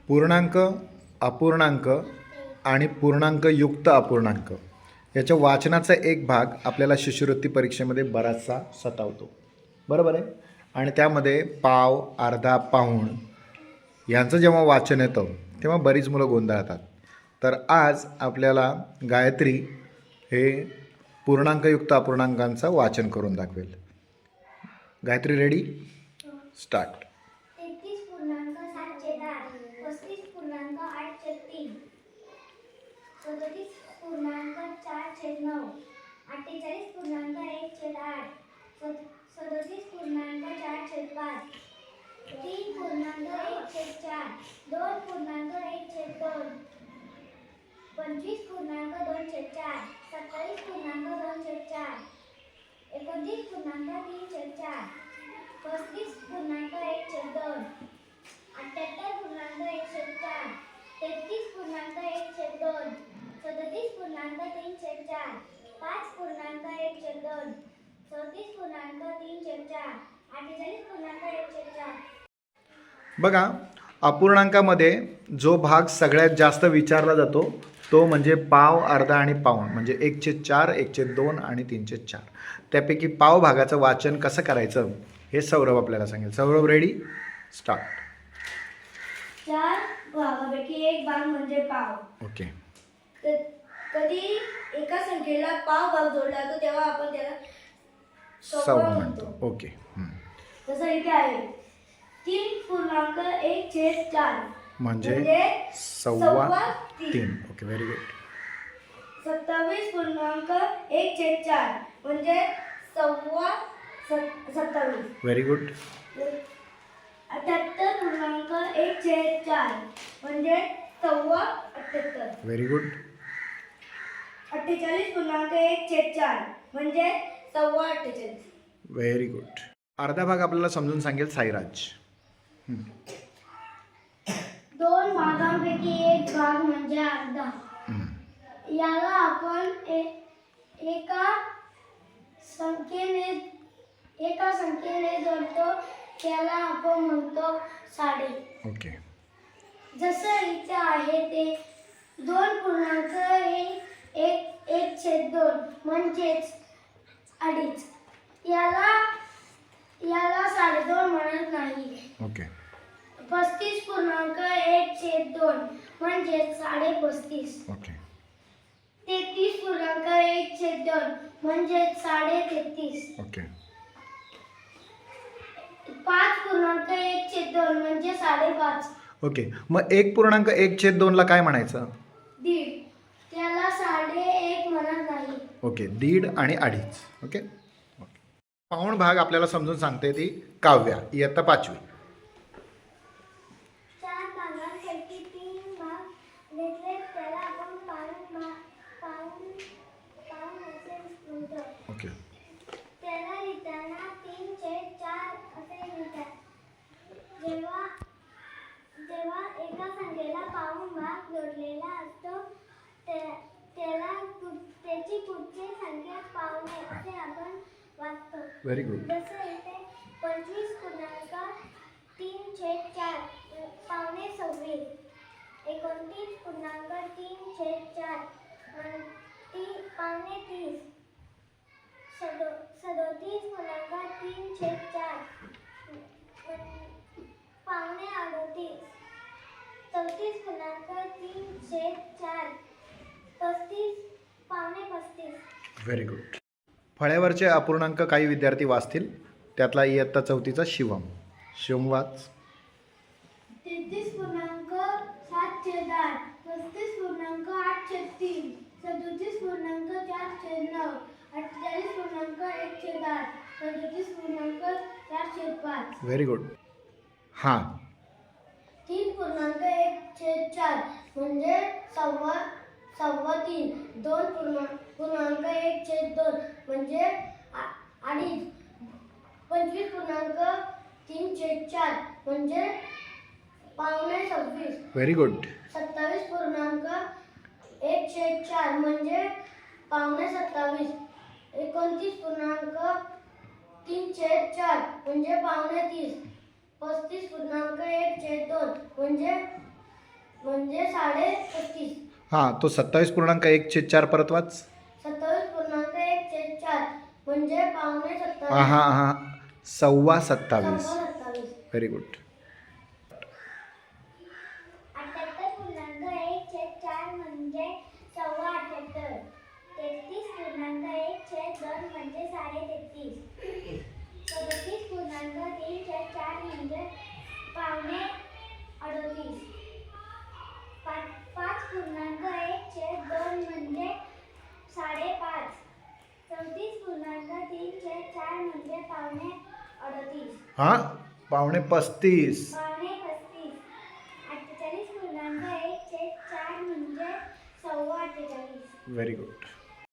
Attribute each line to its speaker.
Speaker 1: पूर्णांक, अपूर्णांक आणि पूर्णांकयुक्त अपूर्णांक याच्या वाचनाचा एक भाग आपल्याला शिष्यवृत्ती परीक्षेमध्ये बराचसा सतावतो, बरोबर आहे. आणि त्यामध्ये पाव, अर्धा, पाऊण यांचं जेव्हा वाचन येतं तेव्हा बरीच मुलं गोंधळतात. तर आज आपल्याला गायत्री हे पूर्णांकयुक्त अपूर्णांकांचं वाचन करून दाखवेल. गायत्री, रेडी? स्टार्ट.
Speaker 2: 33.7/8, 35.4/9, 48.1/8, 37.4/5, 3.1/4, 2.1/2, 25.2/4, 27.2/4, 29.3/4, 35.1/2, 78.1/4, 33.1/2, 37.3/4, 5.1/2, 34.3/4, 48.1/4.
Speaker 1: बघा, अपूर्णांकामध्ये जो भाग सगळ्यात जास्त विचारला जातो तो म्हणजे पाव, अर्धा आणि पाऊण, म्हणजे 1/4, 1/2 आणि 3/4. त्यापैकी पाव भागाचं वाचन कसं करायचं हे सौरभ आपल्याला सांगेल. सौरभ, रेडी? स्टार्ट.
Speaker 2: 4 भागापैकी एक भाग म्हणजे पाव.
Speaker 1: ओके.
Speaker 2: कधी एका संख्येला पाव भाग जोडला जातो तेव्हा आपण त्याला
Speaker 1: सव्वा म्हणतो. ओके.
Speaker 2: जसं इथे आहे 3.1/4
Speaker 1: म्हणजे 3.15. Okay, very good.
Speaker 2: 27.1/4 म्हणजे 27.5.
Speaker 1: Very good.
Speaker 2: 78.1/4 म्हणजे 78.25.
Speaker 1: Very good.
Speaker 2: 48.1/4 म्हणजे 48.25.
Speaker 1: Very good. अर्धा भाग आपल्याला समजून सांगेल साईराज.
Speaker 2: 2 भागांपैकी एक भाग म्हणजे अर्धा. याला आपण एका संख्येने जोडतो त्याला आपण म्हणतो साडे.
Speaker 1: ओके.
Speaker 2: जसं इथे आहे ते 2.1/2 म्हणजेच अडीच. याला 2.5 म्हणत नाही.
Speaker 1: ओके.
Speaker 2: 35.1/2 म्हणजेच 35.5.
Speaker 1: ओके.
Speaker 2: 33.1/2 म्हणजेच 33.5.
Speaker 1: ओके.
Speaker 2: 5.1/2 म्हणजे 5.5.
Speaker 1: ओके. मग 1.1/2 ला काय म्हणायचं?
Speaker 2: दीड. त्याला 1.5 म्हणत नाही.
Speaker 1: ओके, दीड आणि अडीच. ओके. पाऊण भाग आपल्याला समजून सांगते ती काव्या, इयत्ता 5वी.
Speaker 2: 4 भागांपैकी 3 भाग घेतले त्याला आपण पाऊण असे म्हणतो.
Speaker 1: ओके.
Speaker 2: त्याला लिहिताना 3/4 असे लिहितात. जेव्हा एका संख्येला पाऊण भाग जोडलेला असतो त्याची पुढची संख्या पावणे असे आपण वाचतो.
Speaker 1: Very good.
Speaker 2: जसं इथे 25.3/4 पावणे 26, 29.3/4 पावणे 30, 37.3/4 पावणे 38, 34.3/4 35 पावणे 35.
Speaker 1: Very good. फळ्यावरचे अपूर्णांक काही विद्यार्थी वाचतील. त्यातला इयत्ता 4चा शिवम. शिवम वाच.
Speaker 2: 33.7/8, 35.8/3, 37.4/9, 48.1/8, 37.4/5.
Speaker 1: Very good. हां.
Speaker 2: 3.1/4 म्हणजे सव्वा 3. 2.1/2 म्हणजे अडीच. 25.3/4 म्हणजे पावणे 26.
Speaker 1: Very good.
Speaker 2: 27.1/4 म्हणजे पावणे 27. 29.3/4 म्हणजे पावणे 30. 35.1/2 म्हणजे म्हणजे 35.
Speaker 1: हां, तो 27.1/4 परत वाच.
Speaker 2: 27.1/4 म्हणजे पावणे
Speaker 1: हां
Speaker 2: 27.
Speaker 1: हां हां, 27.25.
Speaker 2: 27.
Speaker 1: Very good.
Speaker 2: 78.1/4 म्हणजे 78.25. 33.1/2 म्हणजे 33.5. 37.3/4 म्हणजे पावणे 38. 5.1/2 म्हणजे 5.5. 34.3/4 म्हणजे पावणे 38.
Speaker 1: हां, पावणे 35.
Speaker 2: पावणे 35. 48.1/4 म्हणजे 48.25.
Speaker 1: Very good.